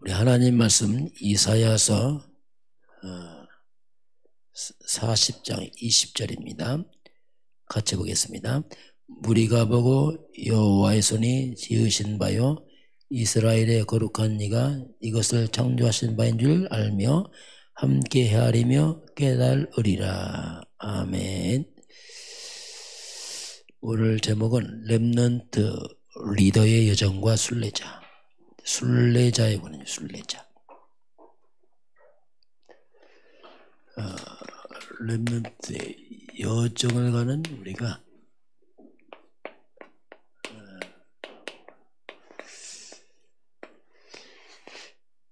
우리 하나님 말씀 이사야서 40장 20절입니다. 같이 보겠습니다. 무리가 보고 여호와의 손이 지으신 바요 이스라엘의 거룩한 이가 이것을 창조하신 바인 줄 알며 함께 헤아리며 깨달으리라. 아멘. 오늘 제목은 렘넌트 리더의 여정과 순례자. 순례자에 관한 순례자. 렘넌트의 여정을 가는 우리가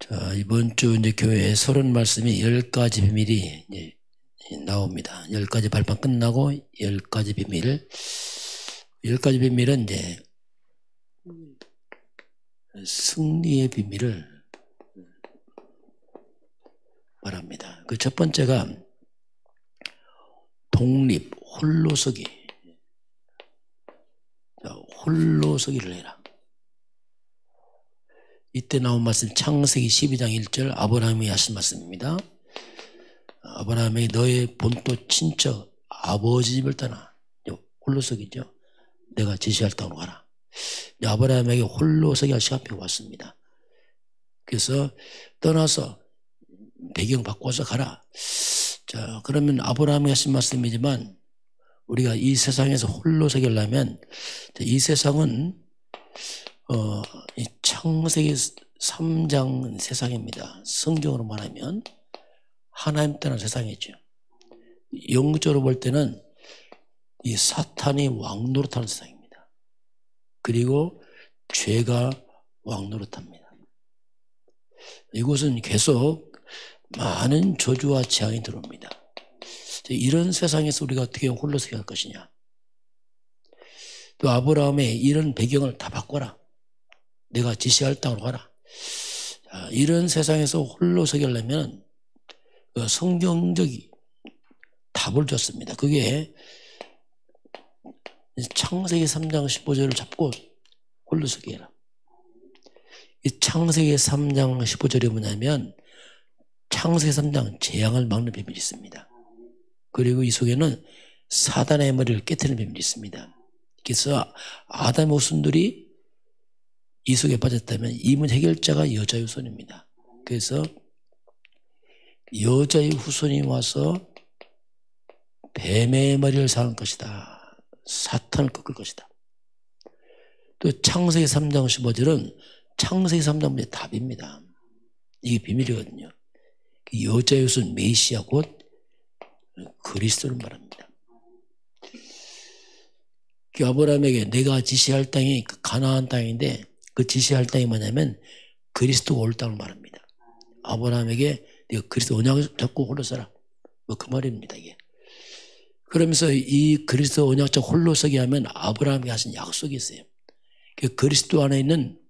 자, 이번 주 이제 교회에 서론 말씀이 10가지 비밀이 이제 나옵니다. 10가지 발판 끝나고 10가지 비밀. 10가지 비밀은 이제 승리의 비밀을 말합니다. 그 첫 번째가 독립, 홀로서기. 홀로서기를 해라. 이때 나온 말씀 창세기 12장 1절 아브라함이 하신 말씀입니다. 아브라함에게 너의 본토 친척 아버지 집을 떠나. 홀로서기죠. 내가 지시할 땅으로 가라. 아브라함에게 홀로서기 할 시간이 왔습니다. 그래서 떠나서 배경 바꿔서 가라. 자, 그러면 아브라함이 하신 말씀이지만 우리가 이 세상에서 홀로서기 하려면 이 세상은 이 창세기 3장 세상입니다. 성경으로 말하면 하나님 떠난 세상이죠. 영적으로 볼 때는 이 사탄이 왕노릇하는 세상입니다. 그리고 죄가 왕노릇합니다. 이곳은 계속 많은 저주와 재앙이 들어옵니다. 이런 세상에서 우리가 어떻게 홀로서기 할 것이냐. 또 아브라함의 이런 배경을 다 바꿔라. 내가 지시할 땅으로 가라. 자, 이런 세상에서 홀로서기 하려면 성경적인 답을 줬습니다. 그게 창세기 3장 15절을 잡고 홀로서기 해라. 이 창세기 3장 15절이 뭐냐면 창세기 3장 재앙을 막는 비밀이 있습니다. 그리고 이 속에는 사단의 머리를 깨트리는 비밀이 있습니다. 그래서 아담의 후손들이 이 속에 빠졌다면 이 문제 해결자가 여자의 후손입니다. 그래서 여자의 후손이 와서 뱀의 머리를 상할 것이다. 사탄을 꺾을 것이다. 또 창세기 3장 15절은 창세기 3장의 답입니다. 이게 비밀이거든요. 여자의 후손 메시아 곧 그리스도를 말합니다. 아브라함에게 내가 지시할 땅이 가나안 땅인데 그 지시할 땅이 뭐냐면 그리스도가 올 땅을 말합니다. 아브라함에게 네가 그리스도 언약을 잡고 홀로 서라. 뭐 그 말입니다. 이게. 그러면서 이 그리스도 언약적 홀로서기 하면 아브라함이 하신 약속이 있어요. 그리스도 안에 있는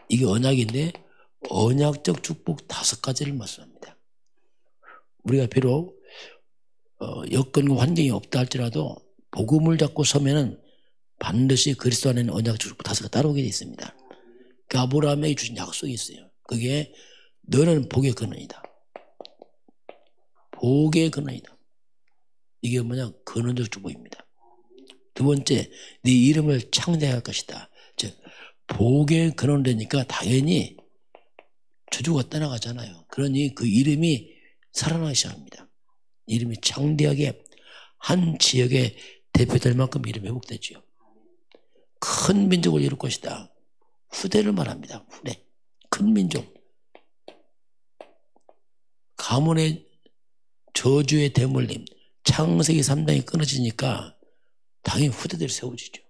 이게 언약인데 언약적 축복 5가지를 말씀합니다. 우리가 비록 여건과 환경이 없다 할지라도 복음을 잡고 서면은 반드시 그리스도 안에 있는 언약적 축복 5가지가 따라오게 되어 있습니다. 그 아브라함에게 주신 약속이 있어요. 그게 너는 복의 근원이다. 복의 근원이다. 이게 뭐냐? 근원적 축복입니다. 두 번째, 네 이름을 창대할 것이다. 즉 복의 근원 되니까 당연히 저주가 떠나가잖아요. 그러니 그 이름이 살아나기 시작합니다. 이름이 창대하게 한 지역에 대표될 만큼 이름이 회복되죠. 큰 민족을 이룰 것이다. 후대를 말합니다. 후대. 큰 민족. 가문의 저주의 대물림. 창세기 3장이 끊어지니까 당연히 후대들이 세워지죠.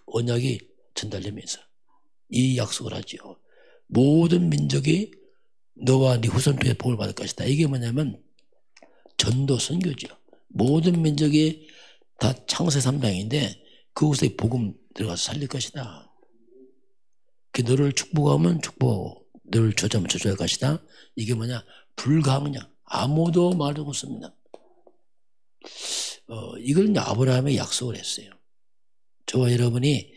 언약이 전달되면서 이 약속을 하죠. 모든 민족이 너와 네 후손 통해 복을 받을 것이다. 이게 뭐냐면 전도 선교죠. 모든 민족이 다 창세기 3장인데 그곳에 복음 들어가서 살릴 것이다. 너를 축복하면 축복하고 너를 저주하면 저주할 것이다. 이게 뭐냐? 불가항력. 아무도 말도 못습니다. 이걸 이제 아브라함의 약속을 했어요. 저와 여러분이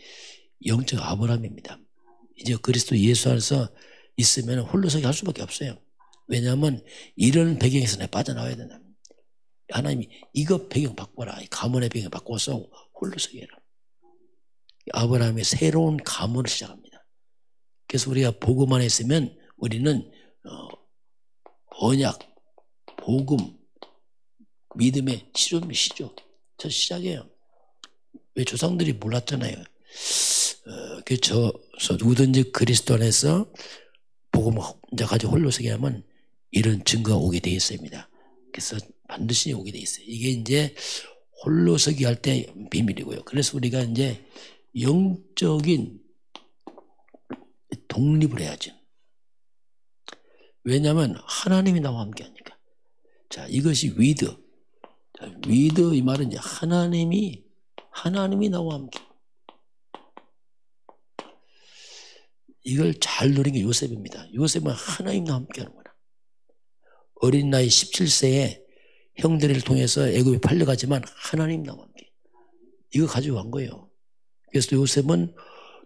영적 아브라함입니다. 이제 그리스도 예수 안에서 있으면 홀로서기 할 수밖에 없어요. 왜냐하면 이런 배경에서 내가 빠져나와야 된다. 하나님이 이거 배경 바꿔라. 가문의 배경 바꿔서 홀로서기 해라. 아브라함의 새로운 가문을 시작합니다. 그래서 우리가 복음 안에 있으면 우리는 언약, 복음, 믿음의 시조. 저 시작이에요. 왜 조상들이 몰랐잖아요. 그래서 누구든지 그리스도 안에서 복음을 혼자 가지고 홀로서기 하면 이런 증거가 오게 되어 있습니다. 그래서 반드시 오게 되어 있어요. 이게 이제 홀로서기 할 때 비밀이고요. 그래서 우리가 이제 영적인 독립을 해야죠. 왜냐하면 하나님이 나와 함께 하니까. 자, 이것이 위드. 자, 위드 이 말은 이제 하나님이 나와 함께. 이걸 잘 누린 게 요셉입니다. 요셉은 하나님 나와 함께 하는 거라. 어린 나이 17세에 형들을 통해서 애굽에 팔려가지만 하나님 나와 함께. 이거 가지고 간 거예요. 그래서 요셉은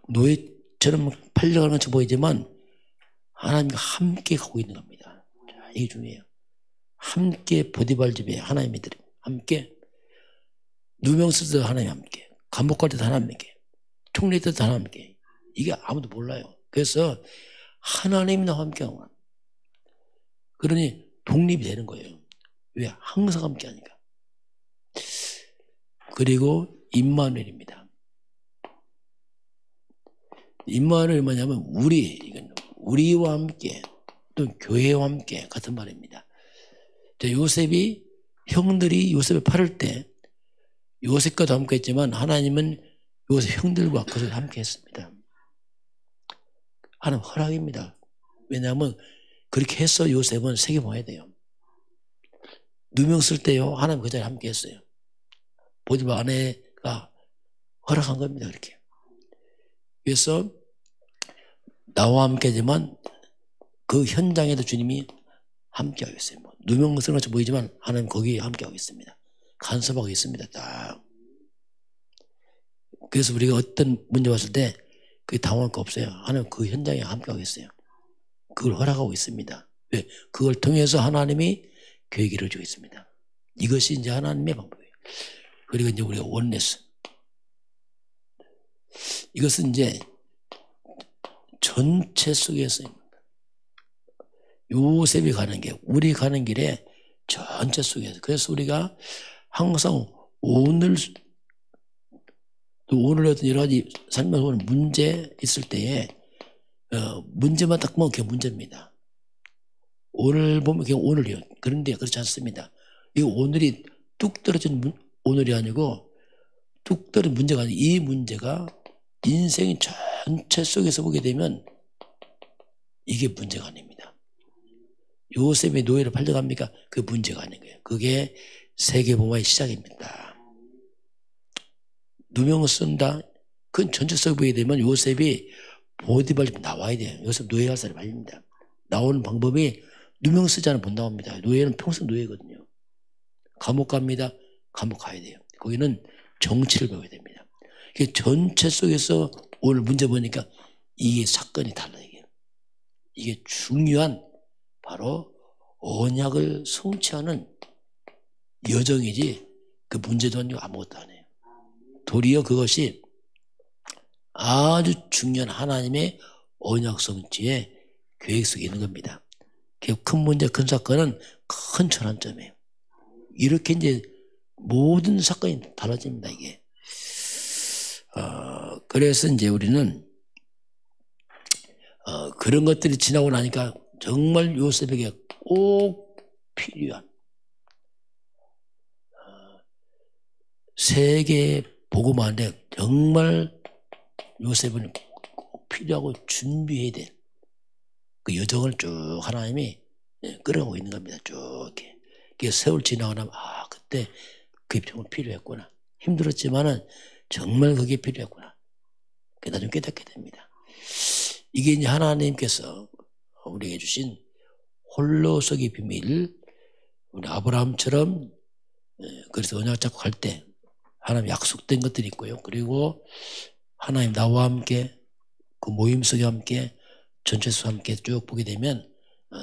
노예처럼 팔려가는 것처럼 보이지만 하나님과 함께 가고 있는 겁니다. 자, 이게 중요해요. 함께 보디발 집에 하나님이 드립니다. 함께 누명 쓸 때도 하나님 함께, 감옥 갈 때도 하나님 함께, 총리 때도 하나님 함께. 이게 아무도 몰라요. 그래서 하나님이 나와 함께 하는 거야. 그러니 독립이 되는 거예요. 왜? 항상 함께 하니까. 그리고 임마누엘입니다. 임마누엘이 뭐냐면 우리와 함께 또 교회와 함께 같은 말입니다. 요셉이 형들이 요셉을 팔을 때 요셉과도 함께 했지만 하나님은 요셉 형들과 그것을 함께 했습니다. 하나님 허락입니다. 왜냐하면 그렇게 해서 요셉은 세계모아야 돼요. 누명 쓸 때요 하나님 그 자리에 함께 했어요. 보디발 아내가 허락한 겁니다. 그렇게. 그래서 나와 함께 하지만 그 현장에도 주님이 함께 하고 있어요. 누명 쓰는 것처럼 보이지만 하나님 거기에 함께 하고 있습니다. 간섭하고 있습니다. 딱. 그래서 우리가 어떤 문제 왔을 때 그게 당황할 거 없어요. 하나님 그 현장에 함께 하고 있어요. 그걸 허락하고 있습니다. 왜? 그걸 통해서 하나님이 계획을 이루어주고 있습니다. 이것이 이제 하나님의 방법이에요. 그리고 이제 우리가 원네스. 이것은 이제 전체 속에서 요셉이 가는 게 우리 가는 길에 전체 속에서. 그래서 우리가 항상 오늘 어떤 여러 가지 삶에서 오는 문제 있을 때에 문제만 딱 보면 그게 문제입니다. 오늘 보면 그게 오늘이요. 그런데 그렇지 않습니다. 이 오늘이 뚝 떨어진 오늘이 아니고 뚝 떨어진 문제가 아니고 이 문제가 인생의 전체 속에서 보게 되면 이게 문제가 아닙니다. 요셉의 노예를 팔려갑니까? 그게 문제가 아닌 거예요. 그게 세계복음화의 시작입니다. 누명을 쓴다. 그건 전체적으로 보게 되면 요셉이 보디발 집 나와야 돼요. 요셉 노예 갈 사람이 아닙니다. 나오는 방법이 누명 쓰지 않으면 못 나옵니다. 노예는 평생 노예거든요. 감옥 갑니다. 감옥 가야 돼요. 거기는 정치를 배워야 됩니다. 전체 속에서 오늘 문제 보니까 이게 사건이 달라요. 이게 중요한 바로 언약을 성취하는 여정이지 그 문제도 아니고 아무것도 안 해요. 도리어 그것이 아주 중요한 하나님의 언약 성취의 계획 속에 있는 겁니다. 큰 문제, 큰 사건은 큰 전환점이에요. 이렇게 이제 모든 사건이 달라집니다, 이게. 그래서 이제 우리는 그런 것들이 지나고 나니까 정말 요셉에게 꼭 필요한 세계 복음화인데 정말 요셉은 꼭 필요하고 준비해야 될 그 여정을 쭉 하나님이 끌어가고 있는 겁니다. 쭉 이렇게. 세월 지나고 나면 그때 그게 정말 필요했구나. 힘들었지만은 정말 그게 필요했구나. 나중에 깨닫게 됩니다. 이게 이제 하나님께서 우리에게 주신 홀로서기 비밀, 우리 아브라함처럼 그래서 언약 잡고 갈 때 하나님 약속된 것들이 있고요. 그리고 하나님 나와 함께 그 모임 속에 함께 전체수 함께 쭉 보게 되면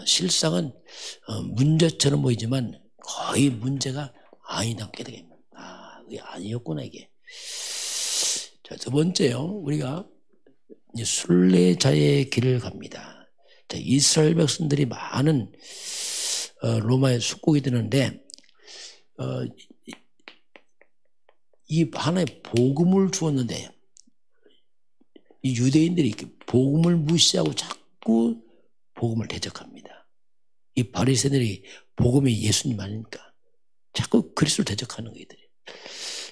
실상은 문제처럼 보이지만 거의 문제가 아니게 됩니다. 그게 아니었구나 이게. 자, 두 번째요. 우리가 이제 순례자의 길을 갑니다. 자, 이스라엘 백성들이 많은 로마에 숙국이 되는데 이 하나의 복음을 주었는데 이 유대인들이 복음을 무시하고 자꾸 복음을 대적합니다. 이 바리새인들이 복음이 예수님 아니니까 자꾸 그리스도를 대적하는 거예요.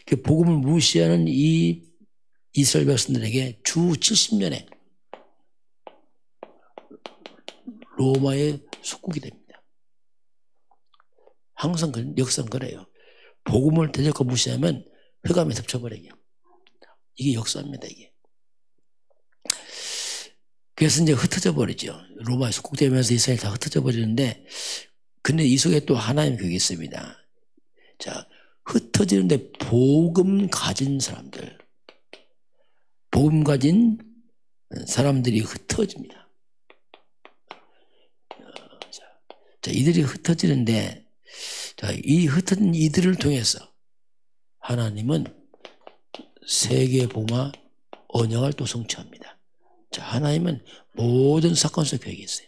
그 복음을 무시하는 이 이스라엘 백성들에게 주 70년에 로마에 속국이 됩니다. 항상 역사는 그래요. 복음을 대적하고 무시하면 흑암에 덮쳐버려요. 이게 역사입니다, 이게. 그래서 이제 흩어져 버리죠. 로마에 속국되면서 이스라엘 다 흩어져 버리는데, 근데 이 속에 또 하나님 그게 있습니다. 자, 흩어지는데 복음 가진 사람들, 복음 가진 사람들이 흩어집니다. 자, 이들이 흩어지는데, 자, 이 흩어진 이들을 통해서 하나님은 세계 복음화 언약을 또 성취합니다. 자, 하나님은 모든 사건 속에 계획이 있어요.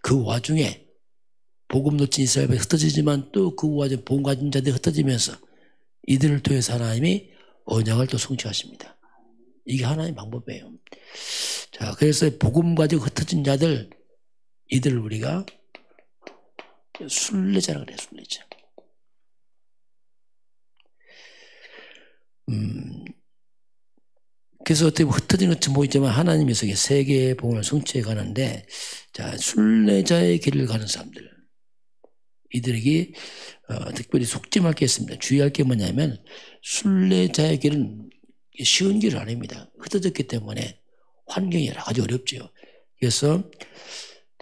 그 와중에 복음 놓친 이스라엘이 흩어지지만 또 그 와중에 복음 가진 자들이 흩어지면서 이들을 통해서 하나님이 언약을 또 성취하십니다. 이게 하나님의 방법이에요. 자, 그래서 복음 가지고 흩어진 자들, 이들을 우리가 순례자라고 그래요, 순례자. 그래서 어떻게 흩어진 것처럼 보이지만 하나님의 속에 세계의 복음을 성취해 가는데, 자, 순례자의 길을 가는 사람들, 이들에게 특별히 속지 말 게 있습니다. 주의할 게 뭐냐면 순례자의 길은 쉬운 길은 아닙니다. 흩어졌기 때문에 환경이 여러 가지 어렵죠. 그래서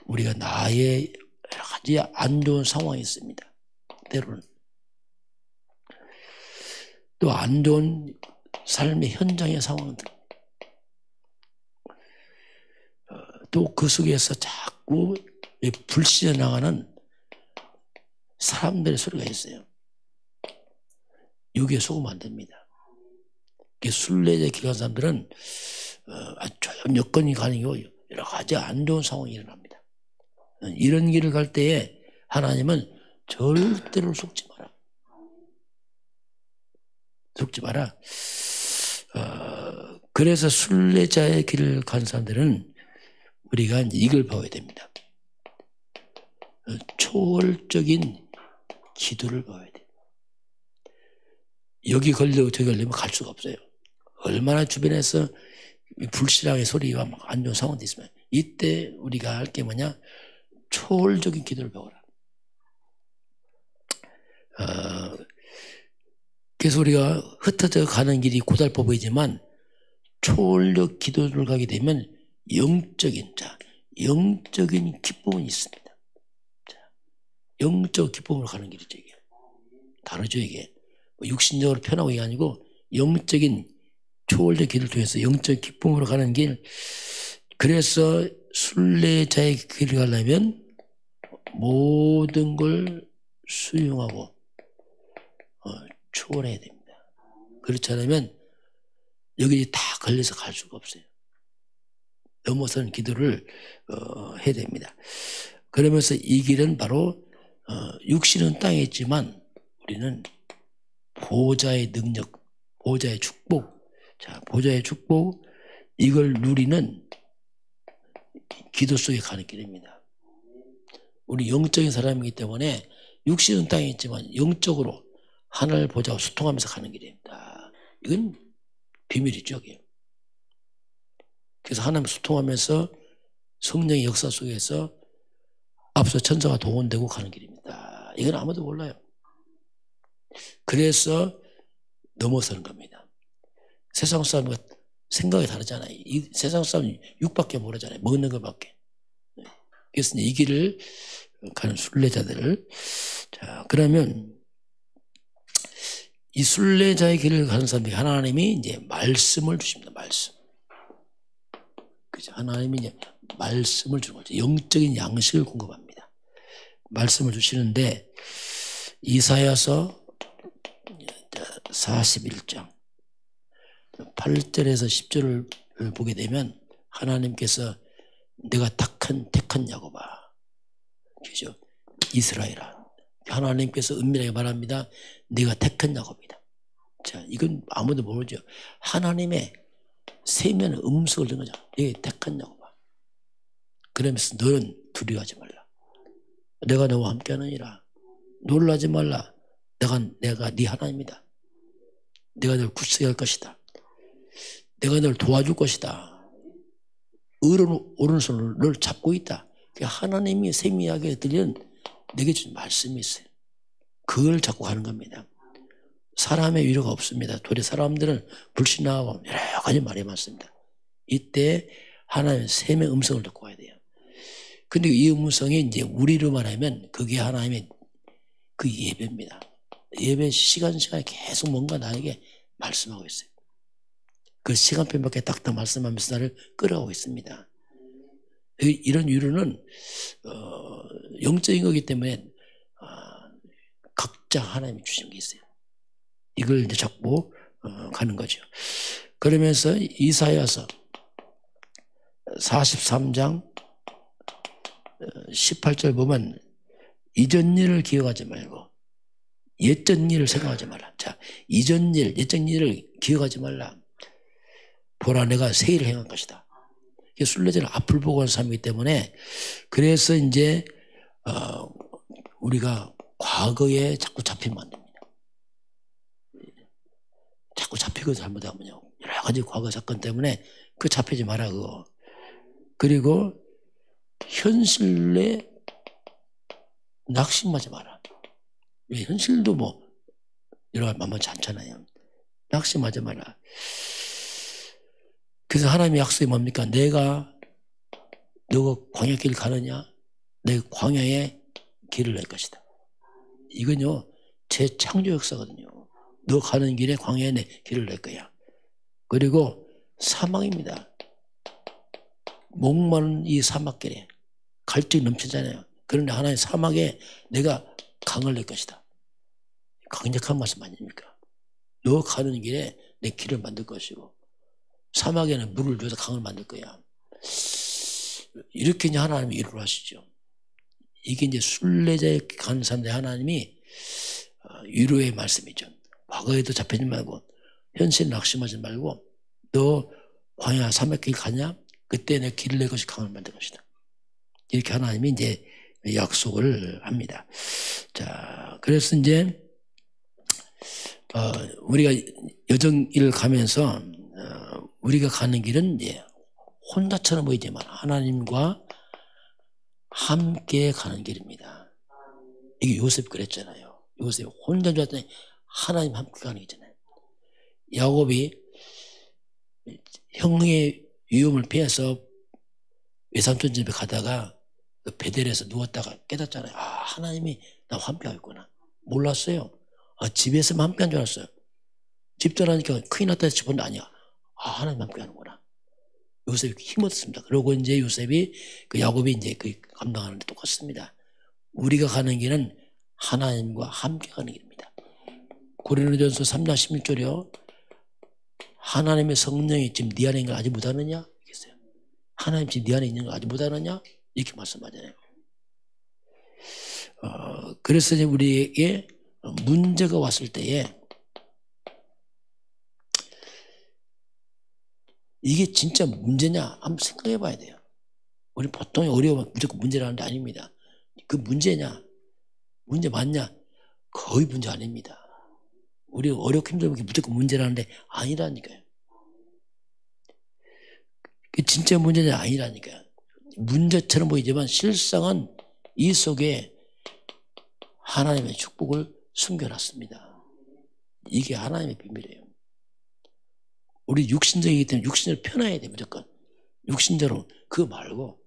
우리가 나의 여러 가지 안 좋은 상황이 있습니다. 때로는 또 안 좋은 삶의 현장의 상황들, 또 그 속에서 자꾸 불신해 나가는 사람들의 소리가 있어요. 여기에 속으면 안 됩니다. 순례자 기간 사람들은 아주 좋은 여건이 가는 게 여러 가지 안 좋은 상황이 일어납니다. 이런 길을 갈 때에 하나님은 절대로 속지 마라. 속지 마라. 그래서 순례자의 길을 간 사람들은 우리가 이걸 배워야 됩니다. 초월적인 기도를 배워야 돼요. 여기 걸리고 저기 걸리면 갈 수가 없어요. 얼마나 주변에서 불신앙의 소리가 막 안 좋은 상황도 있으면 이때 우리가 할 게 뭐냐? 초월적인 기도를 배워라. 그래서 우리가 흩어져 가는 길이 고달퍼 보이지만 초월적 기도를 가게 되면 영적인 기쁨이 있습니다. 영적 기쁨으로 가는 길이죠, 이게. 다르죠, 이게. 육신적으로 편하고 이게 아니고 영적인 초월적 길을 통해서 영적 기쁨으로 가는 길. 그래서 순례자의 길을 가려면 모든 걸 수용하고 초월해야 됩니다. 그렇지 않으면 여기 다 걸려서 갈 수가 없어요. 넘어서는 기도를 해야 됩니다. 그러면서 이 길은 바로 육신은 땅에 있지만 우리는 보좌의 능력, 보좌의 축복, 자, 보좌의 축복, 이걸 누리는 기도 속에 가는 길입니다. 우리 영적인 사람이기 때문에 육신은 땅에 있지만 영적으로 하늘 보좌와 소통하면서 가는 길입니다. 이건 비밀이죠, 이게. 그래서 하나님 소통하면서 성령의 역사 속에서 앞서 천사가 동원되고 가는 길입니다. 이건 아무도 몰라요. 그래서 넘어서는 겁니다. 세상 사람과 생각이 다르잖아요. 이 세상 사람은 육밖에 모르잖아요. 먹는 것밖에. 그래서 이 길을 가는 순례자들을, 자, 그러면 이 순례자의 길을 가는 사람들이 하나님이 이제 말씀을 주십니다. 말씀. 그죠? 하나님이 이제 말씀을 주는 거죠. 영적인 양식을 공급합니다. 말씀을 주시는데 이사야서 41장 8절에서 10절을 보게 되면 하나님께서 내가 택한 야곱아, 그죠? 이스라엘아, 하나님께서 은밀하게 말합니다. 내가 택한 야곱이다. 자, 이건 아무도 모르죠. 하나님의 세면 음성을 듣는 거죠. 내가 택한 야곱아. 그러면서 너는 두려워하지 말라. 내가 너와 함께하느니라. 놀라지 말라. 내가 네 하나님이다. 내가 널 굳세게 할 것이다. 내가 널 도와줄 것이다. 오른손을 널 잡고 있다. 하나님이 세미하게 들리는 내게 준 말씀이 있어요. 그걸 잡고 가는 겁니다. 사람의 위로가 없습니다. 도리 사람들은 불신하고 여러 가지 말이 많습니다. 이때 하나님의 세미의 음성을 듣고 가야 돼요. 근데 이 음성이 이제 우리로 말하면 그게 하나님의 그 예배입니다. 예배 시간에 계속 뭔가 나에게 말씀하고 있어요. 그 시간표밖에 딱딱 말씀하면서 나를 끌어가고 있습니다. 이런 위로는 영적인 거기 때문에 각자 하나님이 주신 게 있어요. 이걸 이제 잡고 가는 거죠. 그러면서 이사야서 43장 18절 보면 이전 일을 기억하지 말고 옛전 일을 생각하지 말라. 자, 이전 일, 옛전 일을 기억하지 말라. 보라, 내가 새 일을 행할 것이다. 순례자는 앞을 보고 하는 삶이기 때문에 그래서 이제 우리가 과거에 자꾸 잡히면 안 됩니다. 자꾸 잡히고 잘못하면요, 여러 가지 과거 사건 때문에 그 잡히지 마라 그거. 그리고 현실에 낙심하지 마라. 현실도 뭐 여러 가지 만만치 않잖아요. 낙심하지 마라. 그래서 하나님의 약속이 뭡니까? 너가 광야 길 가느냐? 내 광야에 길을 낼 것이다. 이건요, 제 창조 역사거든요. 너 가는 길에 광야에 내 길을 낼 거야. 그리고 사막입니다. 목마른 이 사막길에 갈증이 넘치잖아요. 그런데 하나님 사막에 내가 강을 낼 것이다. 강력한 말씀 아닙니까? 너 가는 길에 내 길을 만들 것이고 사막에는 물을 줘서 강을 만들 거야. 이렇게 이제 하나님이 일을 하시죠. 이게 이제 순례자에 가는 사람들 하나님이 위로의 말씀이죠. 과거에도 잡히지 말고 현실 낙심하지 말고 너 광야 사막길 가냐? 그때 내 길을 낼 것이 강을 만들 것이다. 이렇게 하나님이 이제 약속을 합니다. 자, 그래서 이제 우리가 여정길을 가면서 우리가 가는 길은 이제 혼자처럼 보이지만 하나님과 함께 가는 길입니다. 이게 요셉 그랬잖아요. 요셉 혼자 좋았더니 하나님 함께 가는 길이잖아요. 야곱이 형의 위험을 피해서 외삼촌 집에 가다가 그 베델에서 누웠다가 깨닫잖아요. 아, 하나님이 나와 함께 하겠구나. 몰랐어요. 집에서만 함께 한 줄 알았어요. 집 떠나니까 큰일 났다 해서 집은 아니야. 하나님 함께 하는구나. 요셉이 힘 얻었습니다. 그러고 이제 요셉이 그 야곱이 이제 그 감당하는 데 똑같습니다. 우리가 가는 길은 하나님과 함께 가는 길입니다. 고린도전서 3장 16절이요. 하나님의 성령이 지금 네 안에 있는 걸 아직 못하느냐? 이겠어요. 하나님 지금 네 안에 있는 걸 아직 못하느냐? 이렇게 말씀하잖아요. 그래서 이제 우리에게 문제가 왔을 때에 이게 진짜 문제냐? 한번 생각해 봐야 돼요. 우리 보통 어려우면 무조건 문제라는 게 아닙니다. 그 문제냐? 문제 맞냐? 거의 문제 아닙니다. 우리 어렵고 힘들면 무조건 문제라는데 아니라니까요. 그게 진짜 문제냐? 아니라니까요. 문제처럼 보이지만 실상은 이 속에 하나님의 축복을 숨겨놨습니다. 이게 하나님의 비밀이에요. 우리 육신적이기 때문에 육신을 펴놔야 돼, 무조건. 육신적으로. 그거 말고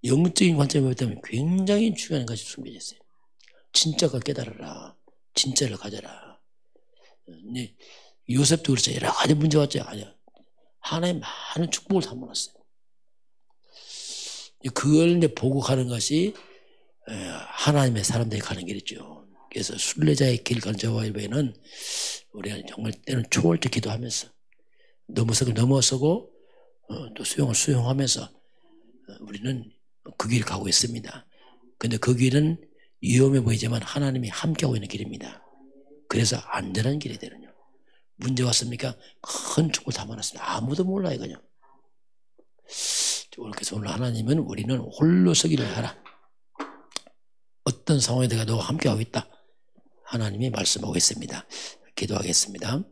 영적인 관점에 보면 굉장히 중요한 것이 숨겨져 있어요. 진짜가 깨달아라. 진짜를 가져라. 요셉도 그렇죠. 여러 가지 문제 왔죠. 아니야. 하나님 많은 축복을 담아놨어요. 그걸 이제 보고 가는 것이 하나님의 사람들이 가는 길이죠. 그래서 순례자의 길 가는 저와 여러분은 우리가 정말 때는 초월적 기도하면서 넘어서고 넘어서고 또 수용을 수용하면서 우리는 그 길 가고 있습니다. 근데 그 길은 위험해 보이지만 하나님이 함께하고 있는 길입니다. 그래서 안전한 길이 되는요. 문제 왔습니까? 큰 축복을 담아놨습니다. 아무도 몰라요, 그냥. 그래서 오늘 하나님은 우리는 홀로 서기를 하라. 어떤 상황에 내가 너와 함께하고 있다. 하나님이 말씀하고 있습니다. 기도하겠습니다.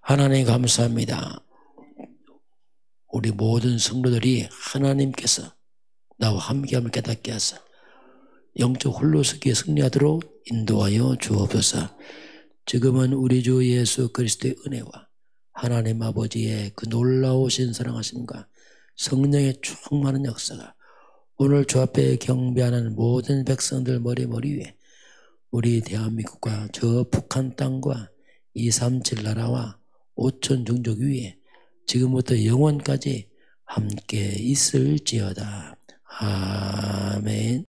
하나님 감사합니다. 우리 모든 성도들이 하나님께서 나와 함께함을 깨닫게 하사 영적 홀로서기에 승리하도록 인도하여 주옵소서. 지금은 우리 주 예수 그리스도의 은혜와 하나님 아버지의 그 놀라우신 사랑하심과 성령의 충만한 역사가 오늘 주 앞에 경배하는 모든 백성들 머리 위에 우리 대한민국과 저 북한 땅과 237 나라와 5천 종족 위에 지금부터 영원까지 함께 있을지어다. 아멘.